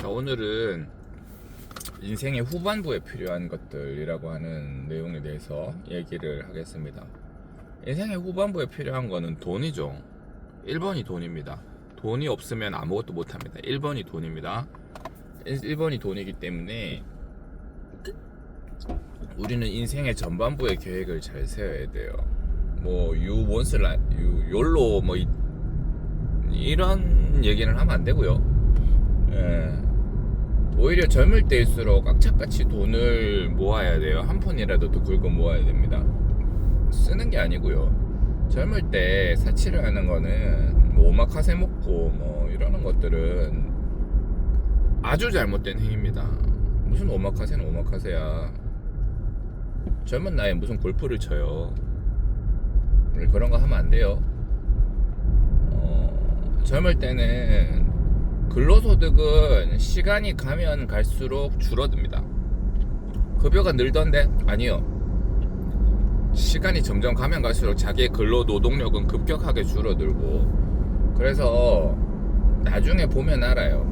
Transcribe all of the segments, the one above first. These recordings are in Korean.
자, 오늘은 인생의 후반부에 필요한 것들이라고 하는 내용에 대해서 얘기를 하겠습니다. 인생의 후반부에 필요한 거는 돈이죠. 1번이 돈입니다. 돈이 없으면 아무것도 못합니다. 1번이 돈입니다. 1번이 돈이기 때문에 우리는 인생의 전반부의 계획을 잘 세워야 돼요. 뭐 you want YOLO 뭐 이런 얘기는 하면 안 되고요. 예. 오히려 젊을 때일수록 악착같이 돈을 모아야 돼요. 한 푼이라도 더 긁어 모아야 됩니다. 쓰는 게 아니고요. 젊을 때 사치를 하는 거는 뭐 오마카세 먹고 뭐 이러는 것들은 아주 잘못된 행위입니다. 무슨 오마카세는 오마카세야. 젊은 나이에 무슨 골프를 쳐요. 그런 거 하면 안 돼요. 젊을 때는 근로소득은 시간이 가면 갈수록 줄어듭니다. 급여가 늘던데? 아니요. 시간이 점점 가면 갈수록 자기의 근로 노동력은 급격하게 줄어들고, 그래서 나중에 보면 알아요.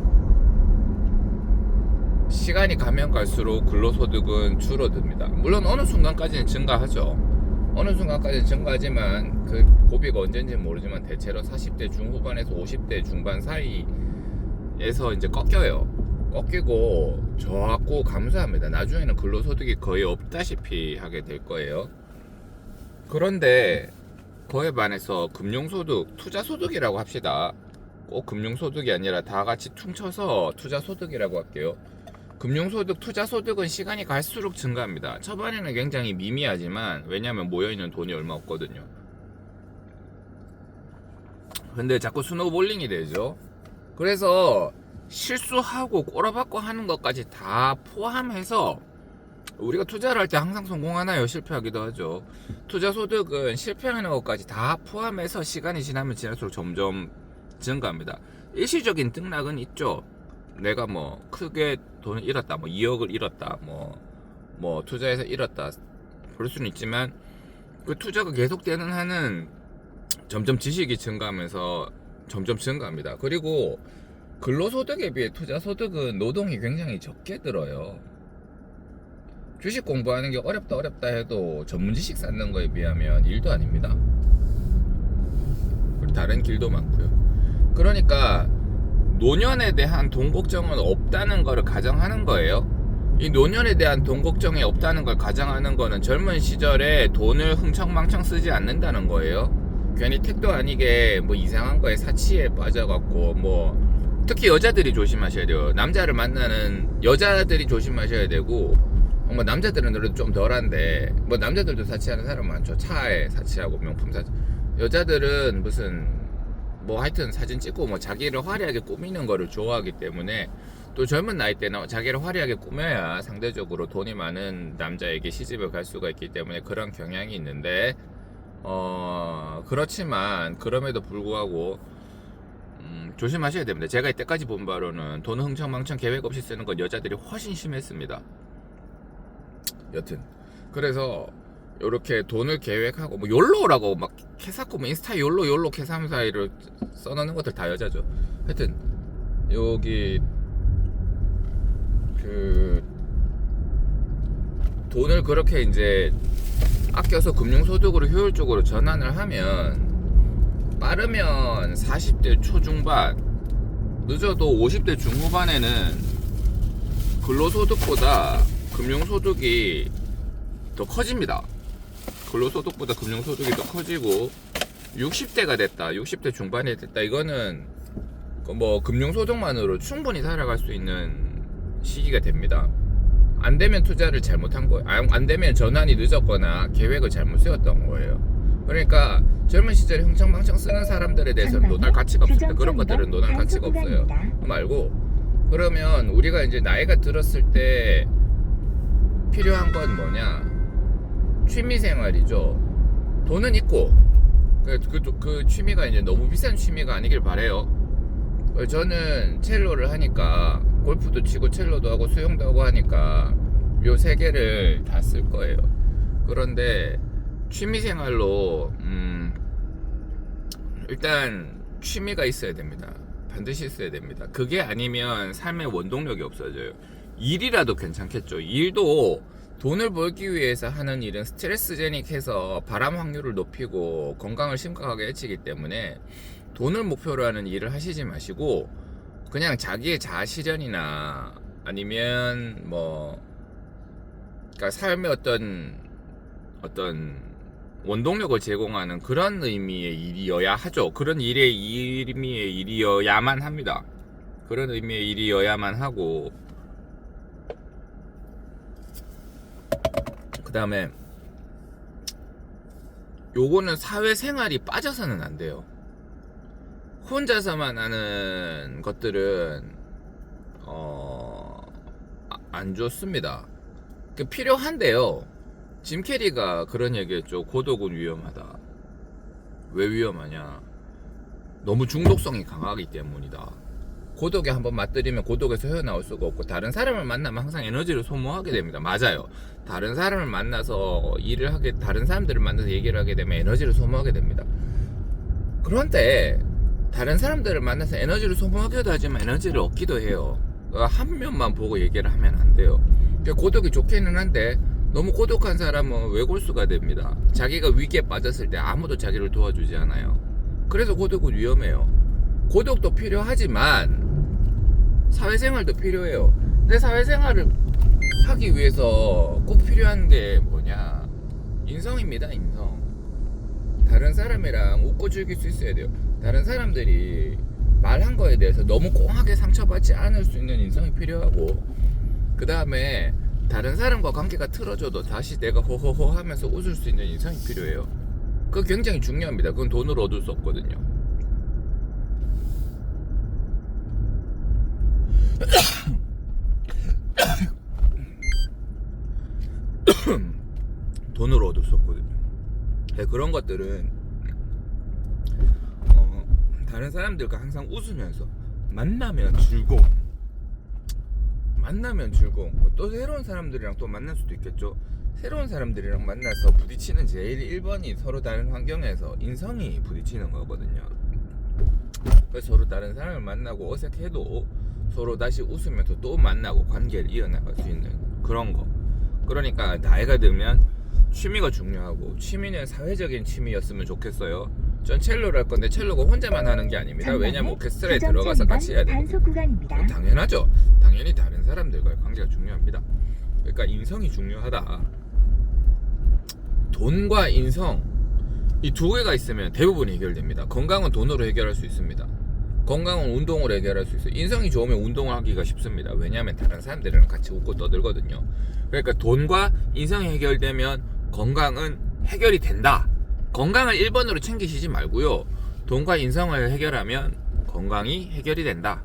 시간이 가면 갈수록 근로소득은 줄어듭니다. 물론 어느 순간까지는 증가하죠. 어느 순간까지는 증가하지만 그 고비가 언제인지는 모르지만 대체로 40대 중후반에서 50대 중반 사이에서 이제 꺾이고 자꾸 감소합니다. 나중에는 근로소득이 거의 없다시피 하게 될 거예요. 그런데 그에 반해서 금융소득, 투자소득이라고 합시다. 꼭 금융소득이 아니라 다 같이 퉁쳐서 투자소득이라고 할게요. 금융소득, 투자소득은 시간이 갈수록 증가합니다. 초반에는 굉장히 미미하지만 왜냐하면 모여있는 돈이 얼마 없거든요. 근데 자꾸 스노우볼링이 되죠. 그래서 실수하고 꼬라박고 하는 것까지 다 포함해서 우리가 투자를 할 때 항상 성공하나요? 실패하기도 하죠. 투자소득은 실패하는 것까지 다 포함해서 시간이 지나면 지날수록 점점 증가합니다. 일시적인 등락은 있죠. 내가 뭐 크게 돈을 잃었다, 뭐 2억을 잃었다, 뭐 투자해서 잃었다, 그럴 수는 있지만 그 투자가 계속되는 한은 점점 지식이 증가하면서 점점 증가합니다. 그리고 근로소득에 비해 투자소득은 노동이 굉장히 적게 들어요. 주식 공부하는 게 어렵다 해도 전문 지식 쌓는 거에 비하면 일도 아닙니다. 그리고 다른 길도 많고요. 그러니까 노년에 대한 돈 걱정은 없다는 걸 가정하는 거예요. 이 노년에 대한 돈 걱정이 없다는 걸 가정하는 거는 젊은 시절에 돈을 흥청망청 쓰지 않는다는 거예요. 괜히 택도 아니게 뭐 이상한 거에 사치에 빠져갖고 뭐 특히 여자들이 조심하셔야 돼요. 남자를 만나는 여자들이 조심하셔야 되고, 뭐 남자들은 그래도 좀 덜한데 뭐 남자들도 사치하는 사람 많죠. 차에 사치하고 명품 사치. 여자들은 무슨 뭐 하여튼 사진 찍고 뭐 자기를 화려하게 꾸미는 거를 좋아하기 때문에, 또 젊은 나이 때는 자기를 화려하게 꾸며야 상대적으로 돈이 많은 남자에게 시집을 갈 수가 있기 때문에 그런 경향이 있는데, 그렇지만 그럼에도 불구하고 조심하셔야 됩니다. 제가 이때까지 본 바로는 돈 흥청망청 계획 없이 쓰는 건 여자들이 훨씬 심했습니다. 여튼 그래서 이렇게 돈을 계획하고 뭐 욜로라고 막 캐사코 뭐 인스타 욜로 캐사함사이를 써놓는 것들 다 여자죠. 하여튼 여기 그 돈을 그렇게 이제 아껴서 금융소득으로 효율적으로 전환을 하면 빠르면 40대 초중반, 늦어도 50대 중후반에는 근로소득보다 금융소득이 더 커집니다. 근로소득보다 금융소득이 더 커지고 60대가 됐다, 60대 중반이 됐다, 이거는 뭐 금융소득만으로 충분히 살아갈 수 있는 시기가 됩니다. 안 되면 투자를 잘못한 거예요. 안 되면 전환이 늦었거나 계획을 잘못 세웠던 거예요. 그러니까 젊은 시절에 흥청망청 쓰는 사람들에 대해서는 논할 가치가 없습니다. 그런 것들은 논할 가치가 없어요. 말고, 그러면 우리가 이제 나이가 들었을 때 필요한 건 뭐냐? 취미생활이죠. 돈은 있고 그 취미가 이제 너무 비싼 취미가 아니길 바래요. 저는 첼로를 하니까 골프도 치고 첼로도 하고 수영도 하고 하니까 요 세 개를 다 쓸 거예요. 그런데 취미생활로 일단 취미가 있어야 됩니다. 반드시 있어야 됩니다. 그게 아니면 삶의 원동력이 없어져요. 일이라도 괜찮겠죠. 일도 돈을 벌기 위해서 하는 일은 스트레스제닉해서 발암 확률을 높이고 건강을 심각하게 해치기 때문에 돈을 목표로 하는 일을 하시지 마시고 그냥 자기의 자아 실현이나 아니면 뭐 그러니까 삶의 어떤 원동력을 제공하는 그런 의미의 일이어야 하죠. 그런 의미의 일이어야만 합니다. 그런 의미의 일이어야만 하고 그 다음에 요거는 사회생활이 빠져서는 안 돼요. 혼자서만 하는 것들은 안 좋습니다. 필요한데요. 짐 캐리가 그런 얘기했죠. 고독은 위험하다. 왜 위험하냐? 너무 중독성이 강하기 때문이다. 고독에 한번 맛들이면 고독에서 헤어나올 수가 없고 다른 사람을 만나면 항상 에너지를 소모하게 됩니다. 맞아요. 다른 사람을 만나서 일을 하게 다른 사람들을 만나서 얘기를 하게 되면 에너지를 소모하게 됩니다. 그런데 다른 사람들을 만나서 에너지를 소모하기도 하지만 에너지를 얻기도 해요. 한 면만 보고 얘기를 하면 안 돼요. 고독이 좋기는 한데 너무 고독한 사람은 외골수가 됩니다. 자기가 위기에 빠졌을 때 아무도 자기를 도와주지 않아요. 그래서 고독은 위험해요. 고독도 필요하지만 사회생활도 필요해요. 근데 사회생활을 하기 위해서 꼭 필요한 게 뭐냐? 인성입니다. 인성. 다른 사람이랑 웃고 즐길 수 있어야 돼요. 다른 사람들이 말한 거에 대해서 너무 꽁하게 상처받지 않을 수 있는 인성이 필요하고 그 다음에 다른 사람과 관계가 틀어져도 다시 내가 호호호 하면서 웃을 수 있는 인성이 필요해요. 그거 굉장히 중요합니다. 그건 돈으로 얻을 수 없거든요. 돈으로 얻을 수 없거든요. 그런 것들은 다른 사람들과 항상 웃으면서 만나면 즐거움 또 새로운 사람들이랑 또 만날 수도 있겠죠. 새로운 사람들이랑 만나서 부딪히는 제일 1번이 서로 다른 환경에서 인성이 부딪히는 거거든요. 그래서 서로 다른 사람을 만나고 어색해도 서로 다시 웃으면서 또 만나고 관계를 이어나갈 수 있는 그런 거. 그러니까 나이가 들면 취미가 중요하고 취미는 사회적인 취미였으면 좋겠어요. 전 첼로를 할 건데 첼로가 혼자만 하는 게 아닙니다. 왜냐면 오케스트라에 들어가서 같이 해야 되거든요. 당연하죠. 당연히 다른 사람들과의 관계가 중요합니다. 그러니까 인성이 중요하다. 돈과 인성 이 두 개가 있으면 대부분 해결됩니다. 건강은 돈으로 해결할 수 있습니다. 건강은 운동으로 해결할 수 있어요. 인성이 좋으면 운동을 하기가 쉽습니다. 왜냐하면 다른 사람들이랑 같이 웃고 떠들거든요. 그러니까 돈과 인성이 해결되면 건강은 해결이 된다. 건강을 1번으로 챙기시지 말고요. 돈과 인성을 해결하면 건강이 해결이 된다.